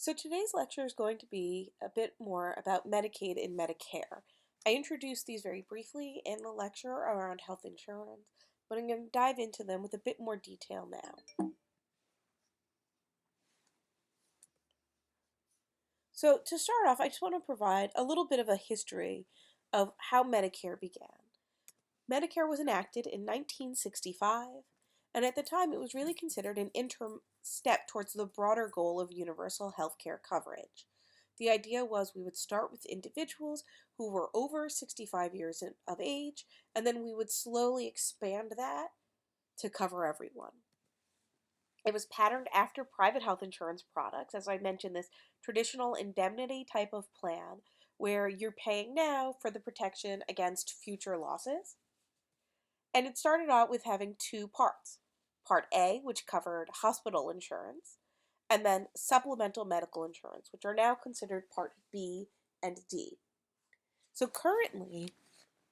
So today's lecture is going to be a bit more about Medicaid and Medicare. I introduced these very briefly in the lecture around health insurance, but I'm going to dive into them with a bit more detail now. So to start off, I just want to provide a little bit of a history of how Medicare began. Medicare was enacted in 1965, and at the time it was really considered an interim step towards the broader goal of universal health care coverage. The idea was we would start with individuals who were over 65 years of age, and then we would slowly expand that to cover everyone. It was patterned after private health insurance products, as I mentioned, this traditional indemnity type of plan where you're paying now for the protection against future losses. And it started out with having two parts. Part A, which covered hospital insurance, and then supplemental medical insurance, which are now considered Part B and D. So currently,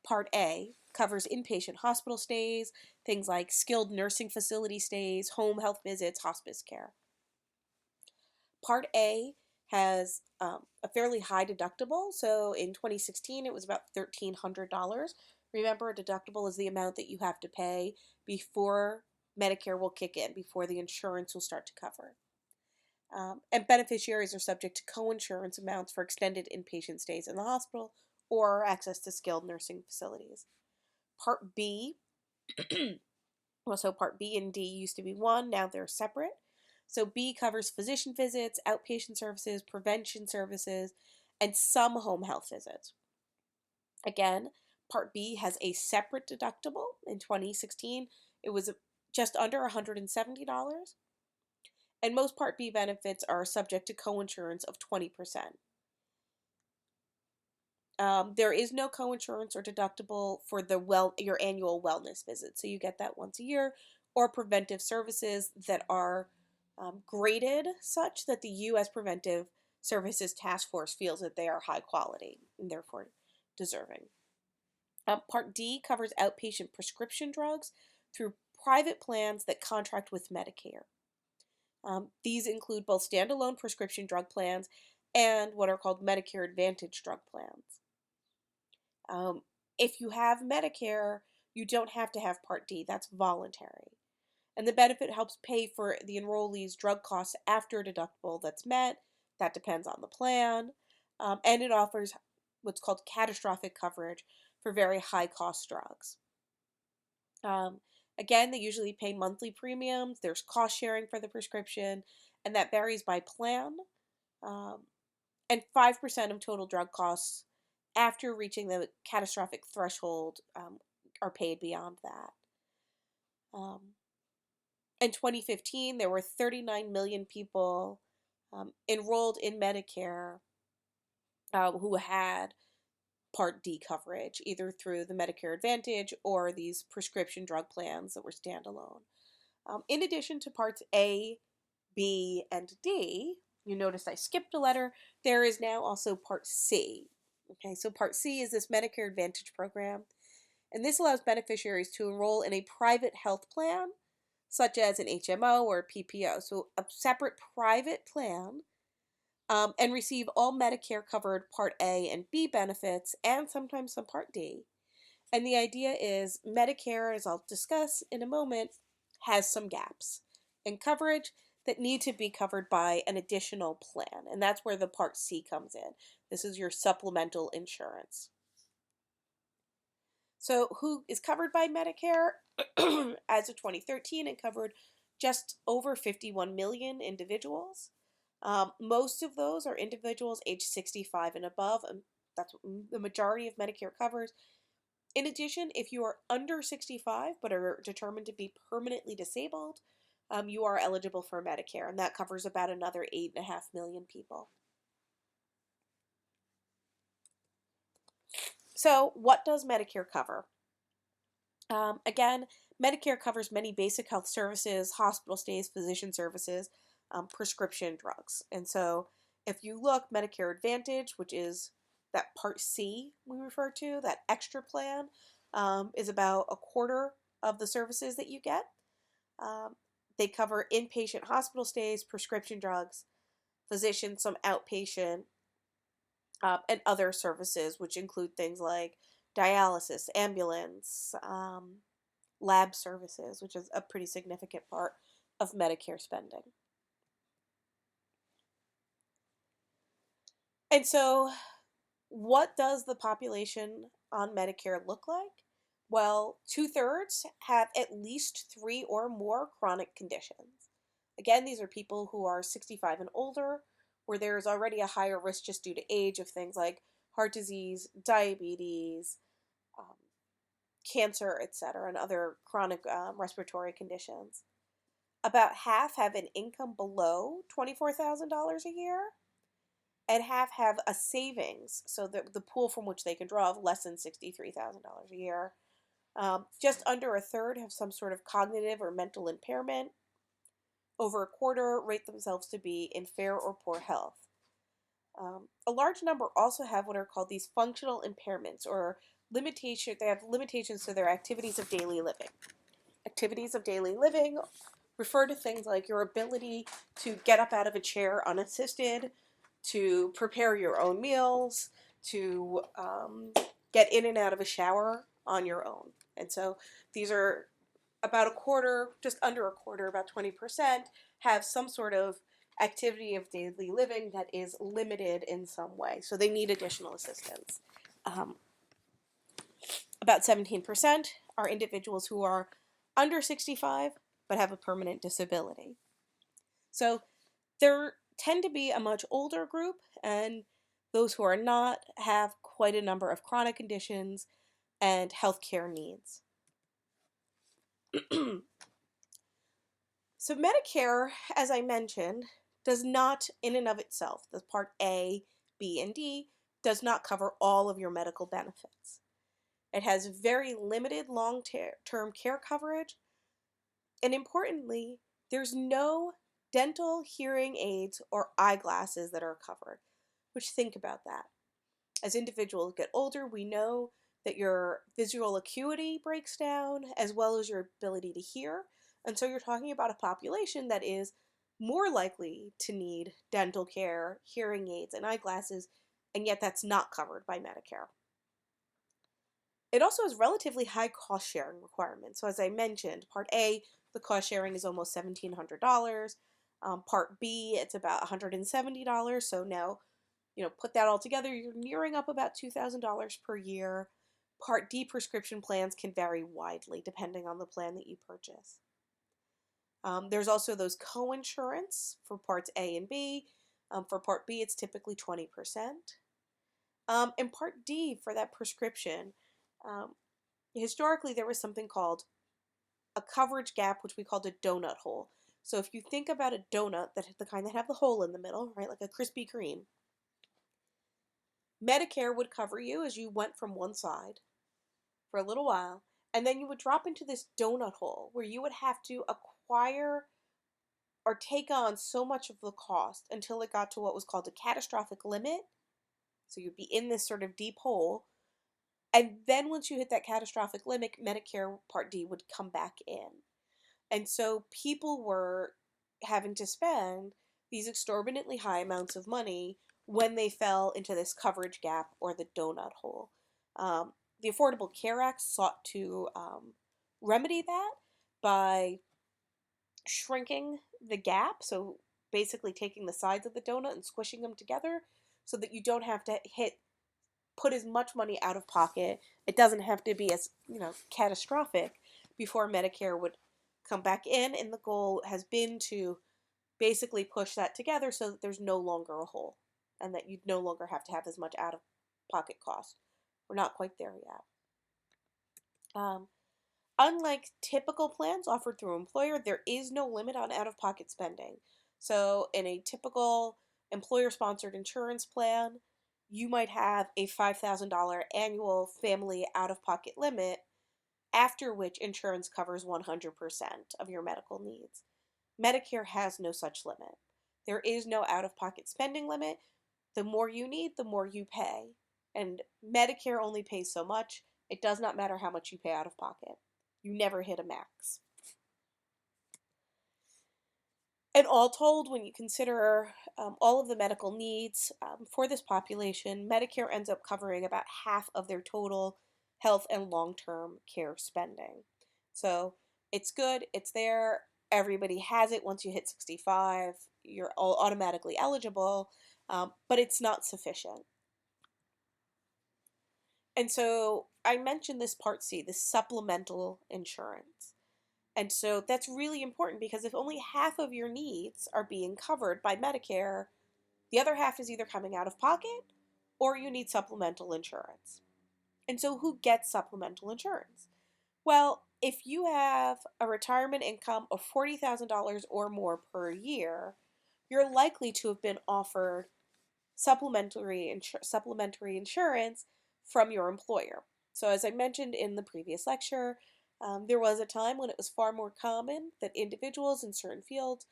Part A covers inpatient hospital stays, things like skilled nursing facility stays, home health visits, hospice care. Part A has a fairly high deductible. So in 2016, it was about $1,300. Remember, a deductible is the amount that you have to pay before Medicare will kick in, before the insurance will start to cover. And beneficiaries are subject to co-insurance amounts for extended inpatient stays in the hospital or access to skilled nursing facilities. Part B, so Part B and D used to be one, now they're separate. So B covers physician visits, outpatient services, prevention services, and some home health visits. Again, Part B has a separate deductible. In 2016, it was just under $170. And most Part B benefits are subject to coinsurance of 20%. There is no coinsurance or deductible for your annual wellness visit, so you get that once a year, or preventive services that are graded such that the U.S. Preventive Services Task Force feels that they are high quality and therefore deserving. Part D covers outpatient prescription drugs through private plans that contract with Medicare. These include both standalone prescription drug plans and what are called Medicare Advantage drug plans. If you have Medicare, you don't have to have Part D. That's voluntary. And the benefit helps pay for the enrollee's drug costs after a deductible that's met. That depends on the plan. And it offers what's called catastrophic coverage for very high cost drugs. Again, they usually pay monthly premiums. There's cost sharing for the prescription, and that varies by plan. And 5% of total drug costs after reaching the catastrophic threshold are paid beyond that. In 2015, there were 39 million people enrolled in Medicare who had Part D coverage, either through the Medicare Advantage or these prescription drug plans that were standalone. In addition to Parts A, B, and D, you noticed I skipped a letter, there is now also Part C. Okay, so Part C is this Medicare Advantage program, and this allows beneficiaries to enroll in a private health plan, such as an HMO or PPO, so a separate private plan, and receive all Medicare covered Part A and B benefits, and sometimes some Part D. And the idea is Medicare, as I'll discuss in a moment, has some gaps in coverage that need to be covered by an additional plan. And that's where the Part C comes in. This is your supplemental insurance. So who is covered by Medicare? As of 2013, it covered just over 51 million individuals. Most of those are individuals age 65 and above, and that's what the majority of Medicare covers. In addition, if you are under 65 but are determined to be permanently disabled, you are eligible for Medicare, and that covers about another 8.5 million people. So, what does Medicare cover? Again, Medicare covers many basic health services, hospital stays, physician services, prescription drugs. And so, if you look, Medicare Advantage, which is that Part C we refer to, that extra plan, is about a quarter of the services that you get. They cover inpatient hospital stays, prescription drugs, physician, some outpatient, and other services, which include things like dialysis, ambulance, lab services, which is a pretty significant part of Medicare spending. And so, what does the population on Medicare look like? Well, 2/3 have at least three or more chronic conditions. Again, these are people who are 65 and older, where there is already a higher risk just due to age of things like heart disease, diabetes, um, cancer, etc., and other chronic respiratory conditions. About half have an income below $24,000 a year, and half have a savings, so the pool from which they can draw of less than $63,000 a year. Just under a third have some sort of cognitive or mental impairment. Over a quarter rate themselves to be in fair or poor health. A large number also have what are called these functional impairments, or limitation. They have limitations to their activities of daily living. Activities of daily living refer to things like your ability to get up out of a chair unassisted, to prepare your own meals, to get in and out of a shower on your own. And so these are about a quarter, just under a quarter, about 20%, have some sort of activity of daily living that is limited in some way. So they need additional assistance. About 17% are individuals who are under 65 but have a permanent disability. So there tend to be a much older group, and those who are not have quite a number of chronic conditions and healthcare needs. So Medicare, as I mentioned, does not in and of itself, the Part A, B, and D, does not cover all of your medical benefits. It has very limited long-term care coverage, and importantly, there's no dental, hearing aids, or eyeglasses that are covered, which think about that. As individuals get older, we know that your visual acuity breaks down as well as your ability to hear. And so you're talking about a population that is more likely to need dental care, hearing aids, and eyeglasses, and yet that's not covered by Medicare. It also has relatively high cost sharing requirements. So as I mentioned, Part A, the cost sharing is almost $1,700. Part B, it's about $170. So now, put that all together, you're nearing up about $2,000 per year. Part D prescription plans can vary widely depending on the plan that you purchase. There's also those co-insurance for Parts A and B. For Part B, it's typically 20%. And Part D, for that prescription, historically there was something called a coverage gap, which we called a donut hole. So if you think about a donut, the kind that have the hole in the middle, right, like a Krispy Kreme, Medicare would cover you as you went from one side for a little while, and then you would drop into this donut hole where you would have to acquire or take on so much of the cost until it got to what was called a catastrophic limit. So you'd be in this sort of deep hole, and then once you hit that catastrophic limit, Medicare Part D would come back in. And so people were having to spend these exorbitantly high amounts of money when they fell into this coverage gap or the donut hole. The Affordable Care Act sought to remedy that by shrinking the gap, so basically taking the sides of the donut and squishing them together so that you don't have to put as much money out of pocket. It doesn't have to be as, catastrophic before Medicare would come back in, and the goal has been to basically push that together so that there's no longer a hole and that you no longer have to have as much out of pocket cost. We're not quite there yet. Unlike typical plans offered through employer, there is no limit on out-of-pocket spending. So in a typical employer-sponsored insurance plan, you might have a $5,000 annual family out-of-pocket limit, after which insurance covers 100% of your medical needs. Medicare has no such limit. There is no out-of-pocket spending limit. The more you need, the more you pay. And Medicare only pays so much. It does not matter how much you pay out of pocket. You never hit a max. And all told, when you consider all of the medical needs for this population, Medicare ends up covering about half of their total health and long-term care spending. So it's good, it's there, everybody has it. Once you hit 65, you're all automatically eligible, but it's not sufficient. And so I mentioned this Part C, this supplemental insurance. And so that's really important because if only half of your needs are being covered by Medicare, the other half is either coming out of pocket or you need supplemental insurance. And so who gets supplemental insurance? Well, if you have a retirement income of $40,000 or more per year, you're likely to have been offered supplementary insurance from your employer. So as I mentioned in the previous lecture, there was a time when it was far more common that individuals in certain fields,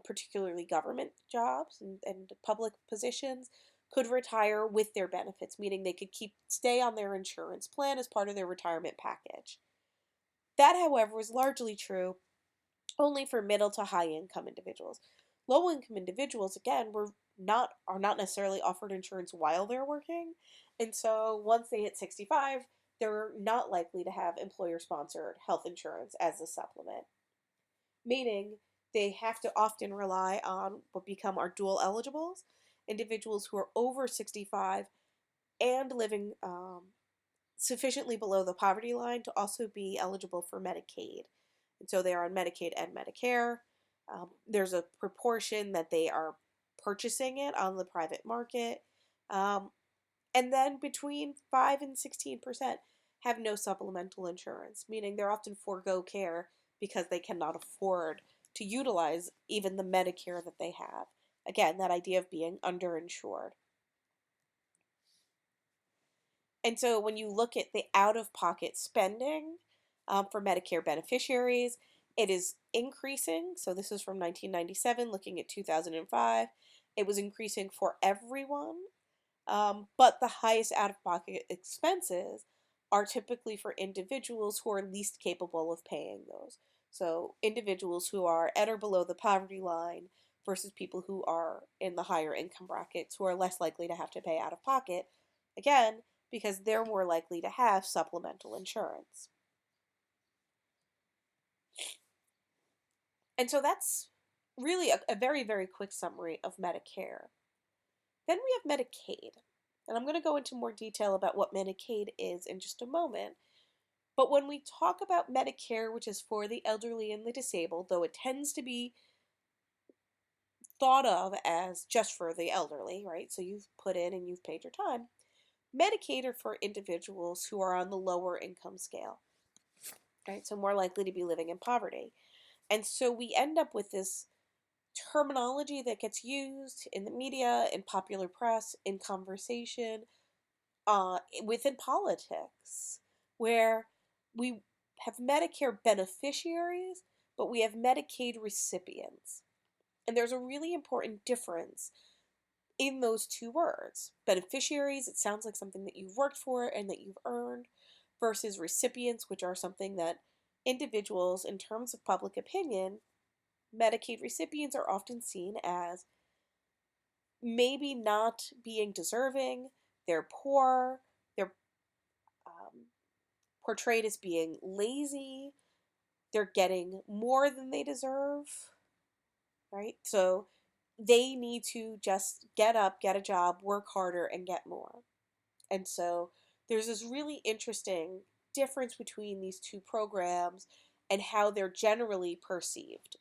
particularly government jobs and public positions, could retire with their benefits, meaning they could stay on their insurance plan as part of their retirement package. That, however, was largely true only for middle to high income individuals. Low income individuals, again, are not necessarily offered insurance while they're working, and so once they hit 65, they're not likely to have employer sponsored health insurance as a supplement, meaning they have to often rely on what become our dual eligibles, individuals who are over 65 and living sufficiently below the poverty line to also be eligible for Medicaid. And so they are on Medicaid and Medicare. There's a proportion that they are purchasing it on the private market. Um, and then between 5 and 16% have no supplemental insurance, meaning they're often forego care because they cannot afford to utilize even the Medicare that they have. Again, that idea of being underinsured. And so when you look at the out-of-pocket spending for Medicare beneficiaries, it is increasing. So this is from 1997, looking at 2005. It was increasing for everyone, but the highest out-of-pocket expenses are typically for individuals who are least capable of paying those. So individuals who are at or below the poverty line versus people who are in the higher income brackets who are less likely to have to pay out of pocket. Again, because they're more likely to have supplemental insurance. And so that's really a very, very quick summary of Medicare. Then we have Medicaid. And I'm going to go into more detail about what Medicaid is in just a moment. But when we talk about Medicare, which is for the elderly and the disabled, though it tends to be thought of as just for the elderly, right? So you've put in and you've paid your time. Medicaid are for individuals who are on the lower income scale, right? So more likely to be living in poverty. And so we end up with this terminology that gets used in the media, in popular press, in conversation, within politics, where we have Medicare beneficiaries, but we have Medicaid recipients. And there's a really important difference in those two words. Beneficiaries, it sounds like something that you've worked for and that you've earned, versus recipients, which are something that individuals, in terms of public opinion, Medicaid recipients are often seen as maybe not being deserving, they're poor, they're portrayed as being lazy, they're getting more than they deserve, right? So they need to just get up, get a job, work harder, and get more. And so there's this really interesting difference between these two programs and how they're generally perceived.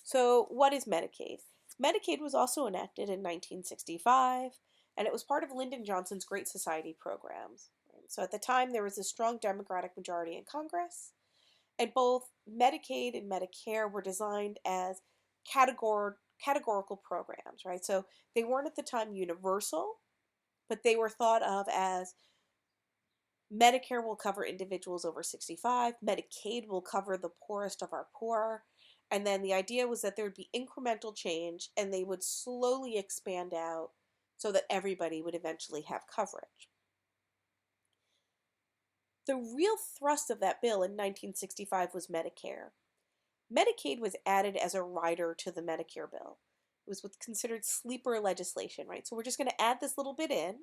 So, what is Medicaid? Medicaid was also enacted in 1965, and it was part of Lyndon Johnson's Great Society programs. So, at the time, there was a strong Democratic majority in Congress, and both Medicaid and Medicare were designed as categorical programs, right? So, they weren't at the time universal, but they were thought of as Medicare will cover individuals over 65, Medicaid will cover the poorest of our poor. And then the idea was that there would be incremental change and they would slowly expand out so that everybody would eventually have coverage. The real thrust of that bill in 1965 was Medicare. Medicaid was added as a rider to the Medicare bill. It was what's considered sleeper legislation, right? So we're just going to add this little bit in.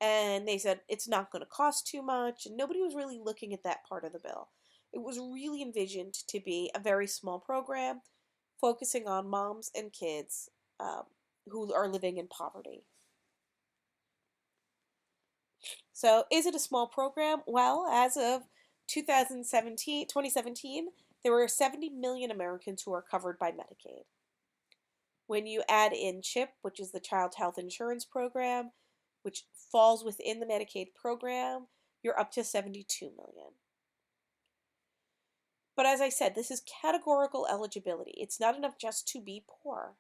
And they said it's not going to cost too much. And nobody was really looking at that part of the bill. It was really envisioned to be a very small program focusing on moms and kids um, who are living in poverty. So, is it a small program? Well, as of 2017, there were 70 million Americans who are covered by Medicaid. When you add in CHIP, which is the Child Health Insurance Program, which falls within the Medicaid program, you're up to 72 million. But as I said, this is categorical eligibility. It's not enough just to be poor.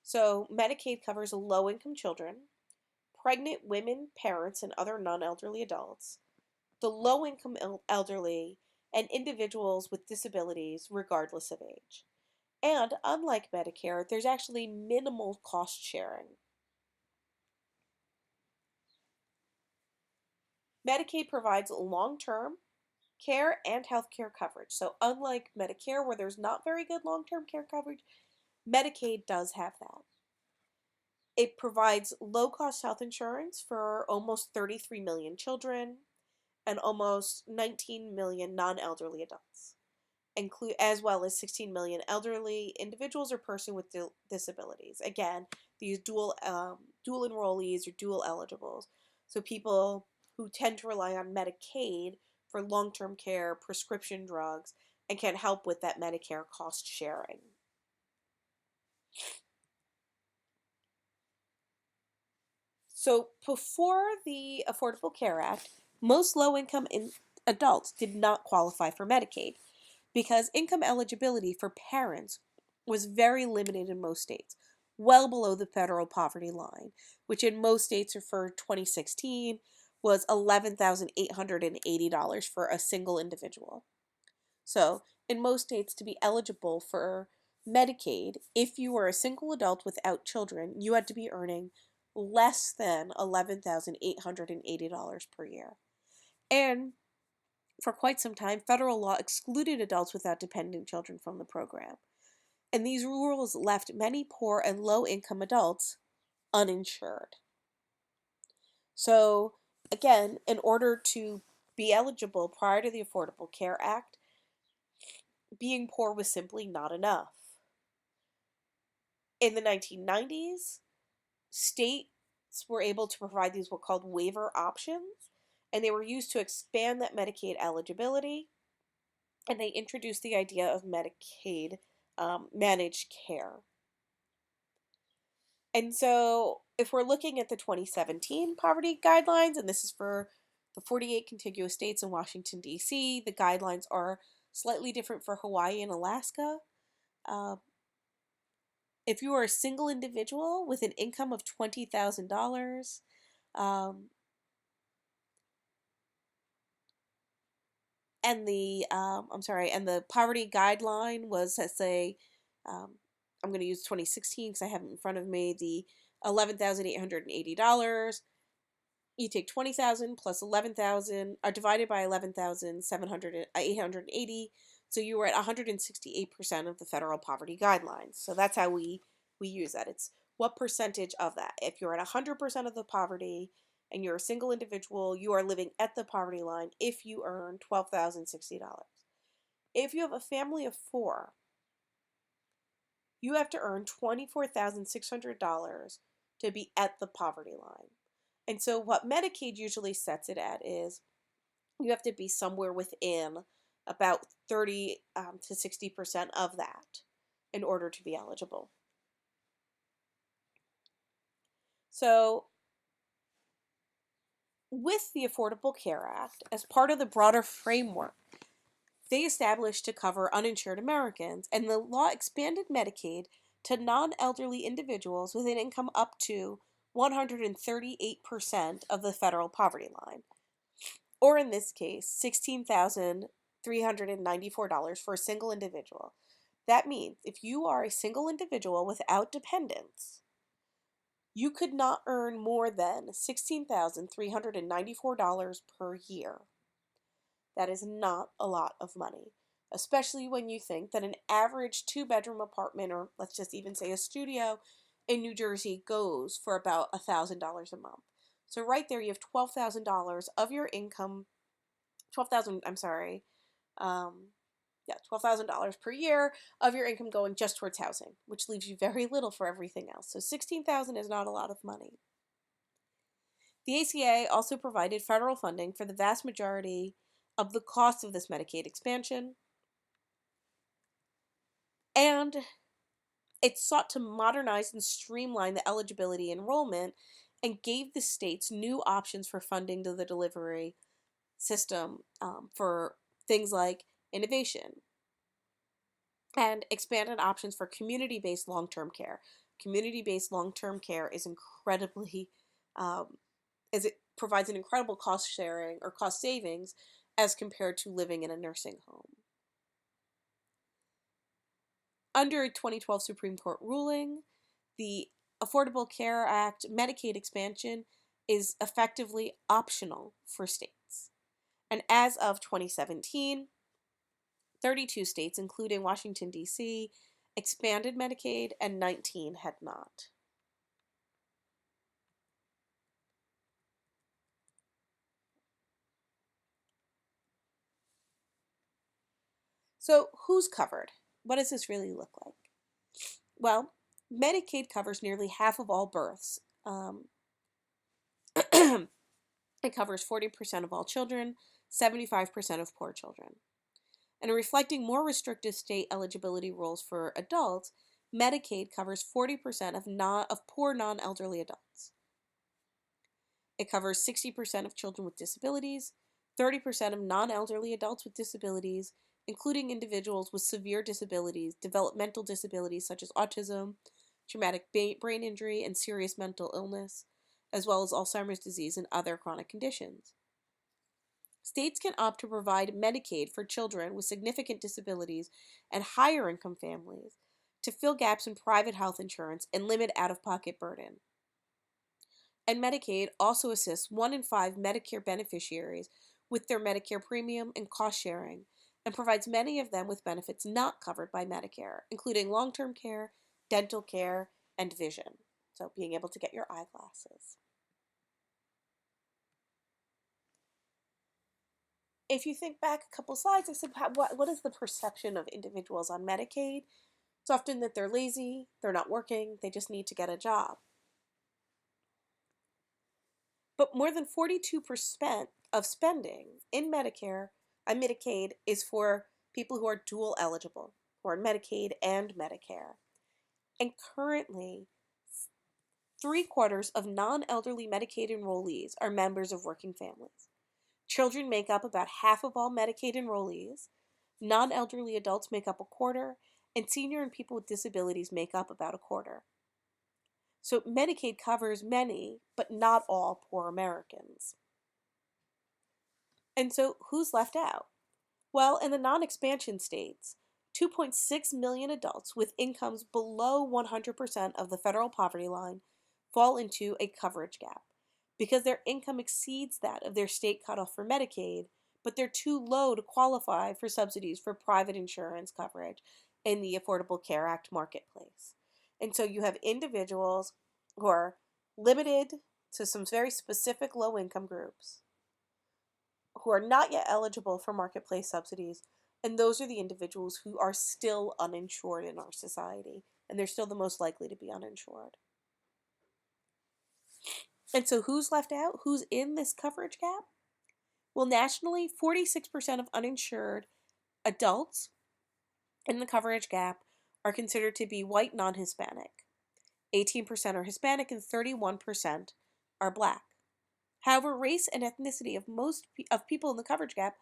So Medicaid covers low-income children, pregnant women, parents, and other non-elderly adults, the low-income elderly, and individuals with disabilities regardless of age. And unlike Medicare, there's actually minimal cost sharing. Medicaid provides long-term care and health care coverage. So unlike Medicare, where there's not very good long-term care coverage, Medicaid does have that. It provides low-cost health insurance for almost 33 million children and almost 19 million non-elderly adults, as well as 16 million elderly individuals or persons with disabilities. Again, these dual enrollees or dual eligibles. So people who tend to rely on Medicaid for long-term care, prescription drugs, and can help with that Medicare cost sharing. So before the Affordable Care Act, most low-income adults did not qualify for Medicaid because income eligibility for parents was very limited in most states, well below the federal poverty line, which in most states for 2016 was $11,880 for a single individual. So, in most states, to be eligible for Medicaid, if you were a single adult without children, you had to be earning less than $11,880 per year. And for quite some time, federal law excluded adults without dependent children from the program. And these rules left many poor and low-income adults uninsured. So, again, in order to be eligible prior to the Affordable Care Act, being poor was simply not enough. In the 1990s, states were able to provide these what called waiver options, and they were used to expand that Medicaid eligibility, and they introduced the idea of Medicaid managed care. And so, if we're looking at the 2017 poverty guidelines, and this is for the 48 contiguous states in Washington, D.C., the guidelines are slightly different for Hawaii and Alaska. If you are a single individual with an income of $20,000, and the poverty guideline was, let's say, I'm going to use 2016 because I have it in front of me, the $11,880. You take 20,000 plus 11,000, are divided by 11,880. So you were at 168% of the federal poverty guidelines. So that's how we use that. It's what percentage of that. If you're at 100% of the poverty and you're a single individual, you are living at the poverty line if you earn $12,060. If you have a family of 4, you have to earn $24,600 to be at the poverty line. And so what Medicaid usually sets it at is you have to be somewhere within about 30 to 60% of that in order to be eligible. So with the Affordable Care Act, as part of the broader framework, they established to cover uninsured Americans, and the law expanded Medicaid to non-elderly individuals with an income up to 138% of the federal poverty line, or in this case, $16,394 for a single individual. That means if you are a single individual without dependents, you could not earn more than $16,394 per year. That is not a lot of money. especially when you think that an average two-bedroom apartment, or let's just even say a studio in New Jersey, goes for about $1,000 a month. So right there, you have $12,000 of your income, 12,000, I'm sorry, um, yeah, $12,000 per year of your income going just towards housing, which leaves you very little for everything else. So 16,000 is not a lot of money. The ACA also provided federal funding for the vast majority of the cost of this Medicaid expansion, and it sought to modernize and streamline the eligibility enrollment and gave the states new options for funding to the delivery system for things like innovation, and expanded options for community-based long-term care. Community-based long-term care is incredibly, as it provides an incredible cost sharing or cost savings as compared to living in a nursing home. Under a 2012 Supreme Court ruling, the Affordable Care Act Medicaid expansion is effectively optional for states. And as of 2017, 32 states, including Washington, D.C., expanded Medicaid and 19 had not. So, who's covered? What does this really look like? Well, Medicaid covers nearly half of all births. It covers 40% of all children, 75% of poor children. And reflecting more restrictive state eligibility rules for adults, Medicaid covers 40% of poor non-elderly adults. It covers 60% of children with disabilities, 30% of non-elderly adults with disabilities, including individuals with severe disabilities, developmental disabilities such as autism, traumatic brain injury, and serious mental illness, as well as Alzheimer's disease and other chronic conditions. States can opt to provide Medicaid for children with significant disabilities and higher income families to fill gaps in private health insurance and limit out-of-pocket burden. And Medicaid also assists 1 in 5 Medicare beneficiaries with their Medicare premium and cost sharing, and provides many of them with benefits not covered by Medicare, including long-term care, dental care, and vision. So being able to get your eyeglasses. If you think back a couple slides, I said, what is the perception of individuals on Medicaid? It's often that they're lazy, they're not working, they just need to get a job. But more than 42% of spending in Medicare and Medicaid is for people who are dual eligible, who are Medicaid and Medicare. And currently, 3/4 of non-elderly Medicaid enrollees are members of working families. Children make up about half of all Medicaid enrollees, non-elderly adults make up a quarter, and senior and people with disabilities make up about a quarter. So Medicaid covers many, but not all poor Americans. And so who's left out? Well, in the non-expansion states, 2.6 million adults with incomes below 100% of the federal poverty line fall into a coverage gap because their income exceeds that of their state cutoff for Medicaid, but they're too low to qualify for subsidies for private insurance coverage in the Affordable Care Act marketplace. And so you have individuals who are limited to some very specific low-income groups who are not yet eligible for marketplace subsidies, and those are the individuals who are still uninsured in our society, and they're still the most likely to be uninsured. And so who's left out? Who's in this coverage gap? Well, nationally, 46% of uninsured adults in the coverage gap are considered to be white non-Hispanic. 18% are Hispanic and 31% are Black. However, race and ethnicity of most of people in the coverage gap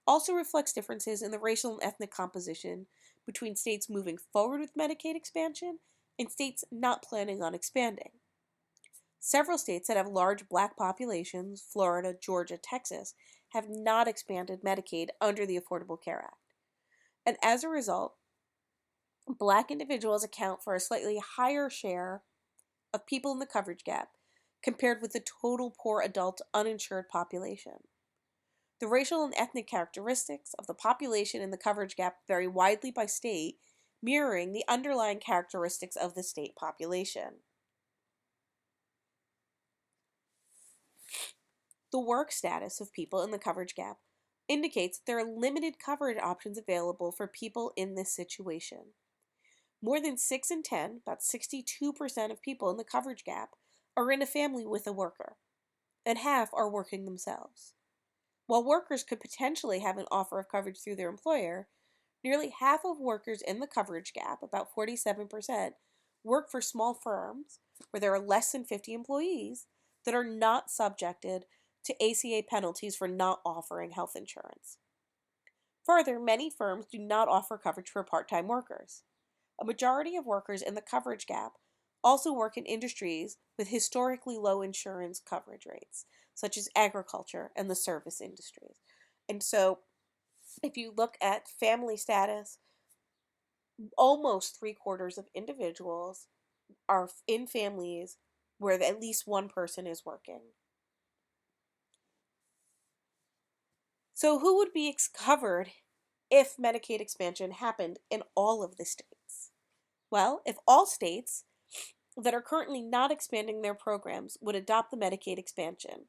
also reflects differences in the racial and ethnic composition between states moving forward with Medicaid expansion and states not planning on expanding. Several states that have large Black populations, Florida, Georgia, Texas, have not expanded Medicaid under the Affordable Care Act. And as a result, Black individuals account for a slightly higher share of people in the coverage gap compared with the total poor adult uninsured population. The racial and ethnic characteristics of the population in the coverage gap vary widely by state, mirroring the underlying characteristics of the state population. The work status of people in the coverage gap indicates that there are limited coverage options available for people in this situation. More than 6 in 10, about 62% of people in the coverage gap, are in a family with a worker, and half are working themselves. While workers could potentially have an offer of coverage through their employer, nearly half of workers in the coverage gap, about 47%, work for small firms where there are less than 50 employees that are not subjected to ACA penalties for not offering health insurance. Further, many firms do not offer coverage for part-time workers. A majority of workers in the coverage gap also work in industries with historically low insurance coverage rates, such as agriculture and the service industries. And so, if you look at family status, almost 3/4 of individuals are in families where at least one person is working. So, who would be covered if Medicaid expansion happened in all of the states? Well, if all states that are currently not expanding their programs would adopt the Medicaid expansion,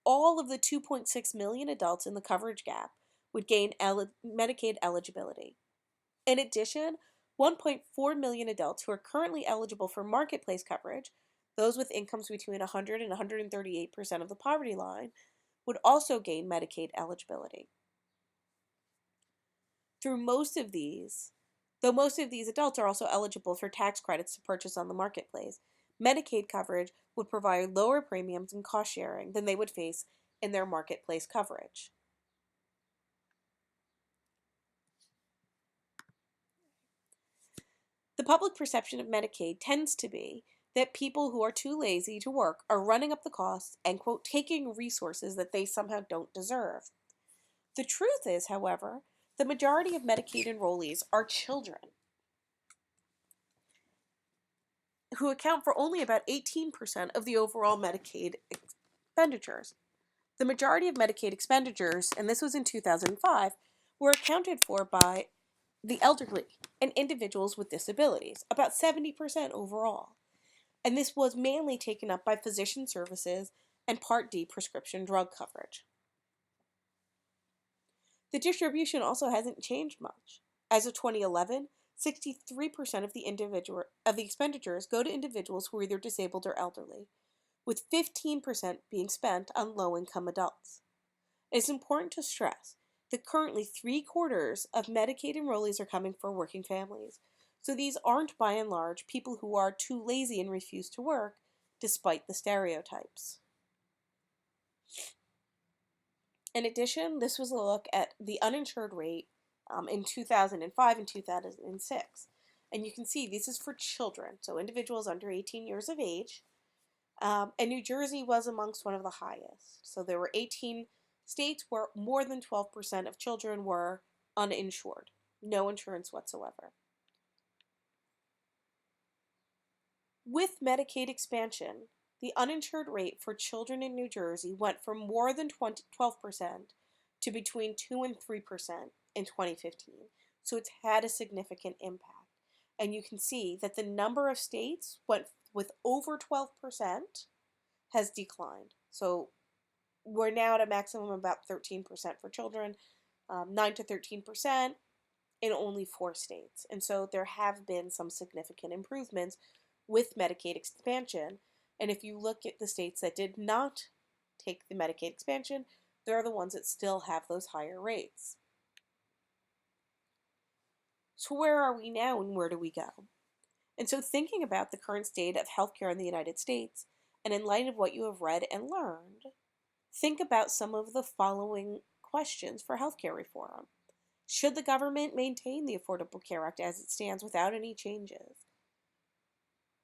all of the 2.6 million adults in the coverage gap would gain Medicaid eligibility. In addition, 1.4 million adults who are currently eligible for marketplace coverage, those with incomes between 100 and 138% of the poverty line, would also gain Medicaid eligibility. Through most of these, though most of these adults are also eligible for tax credits to purchase on the marketplace, Medicaid coverage would provide lower premiums and cost sharing than they would face in their marketplace coverage. The public perception of Medicaid tends to be that people who are too lazy to work are running up the costs and, quote, taking resources that they somehow don't deserve. The truth is, however, the majority of Medicaid enrollees are children, who account for only about 18% of the overall Medicaid expenditures. The majority of Medicaid expenditures, and this was in 2005, were accounted for by the elderly and individuals with disabilities, about 70% overall. And this was mainly taken up by physician services and Part D prescription drug coverage. The distribution also hasn't changed much. As of 2011, 63% of the expenditures go to individuals who are either disabled or elderly, with 15% being spent on low-income adults. It is important to stress that currently 3/4 of Medicaid enrollees are coming from working families, so these aren't by and large people who are too lazy and refuse to work, despite the stereotypes. In addition, this was a look at the uninsured rate in 2005 and 2006. And you can see this is for children, so individuals under 18 years of age. And New Jersey was amongst one of the highest. So there were 18 states where more than 12% of children were uninsured, no insurance whatsoever. With Medicaid expansion, the uninsured rate for children in New Jersey went from more than 12% to between 2 and 3% in 2015. So it's had a significant impact. And you can see that the number of states went with over 12% has declined. So we're now at a maximum of about 13% for children, 9 to 13% in only 4 states. And so there have been some significant improvements with Medicaid expansion. And if you look at the states that did not take the Medicaid expansion, they're the ones that still have those higher rates. So where are we now and where do we go? And so thinking about the current state of healthcare in the United States, and in light of what you have read and learned, think about some of the following questions for healthcare reform. Should the government maintain the Affordable Care Act as it stands without any changes?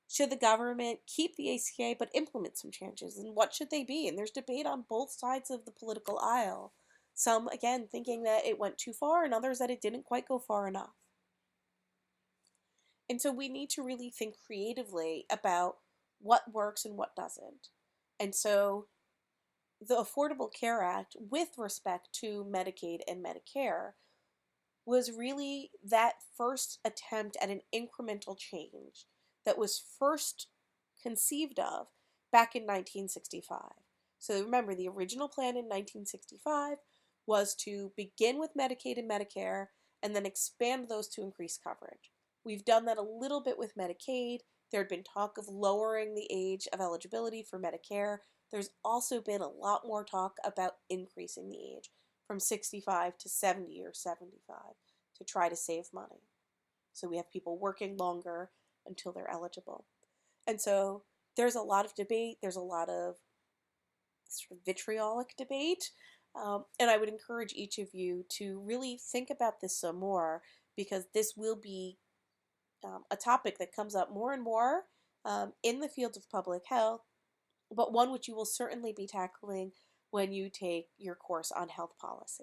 Should the government keep the ACA but implement some changes? And what should they be? And there's debate on both sides of the political aisle. Some, again, thinking that it went too far, and others that it didn't quite go far enough. And so we need to really think creatively about what works and what doesn't. And so the Affordable Care Act with respect to Medicaid and Medicare was really that first attempt at an incremental change that was first conceived of back in 1965. So remember, the original plan in 1965 was to begin with Medicaid and Medicare and then expand those to increase coverage. We've done that a little bit with Medicaid. There had been talk of lowering the age of eligibility for Medicare. There's also been a lot more talk about increasing the age from 65 to 70 or 75 to try to save money. So we have people working longer until they're eligible. And so there's a lot of debate, there's a lot of sort of vitriolic debate, and I would encourage each of you to really think about this some more, because this will be a topic that comes up more and more in the field of public health, but one which you will certainly be tackling when you take your course on health policy.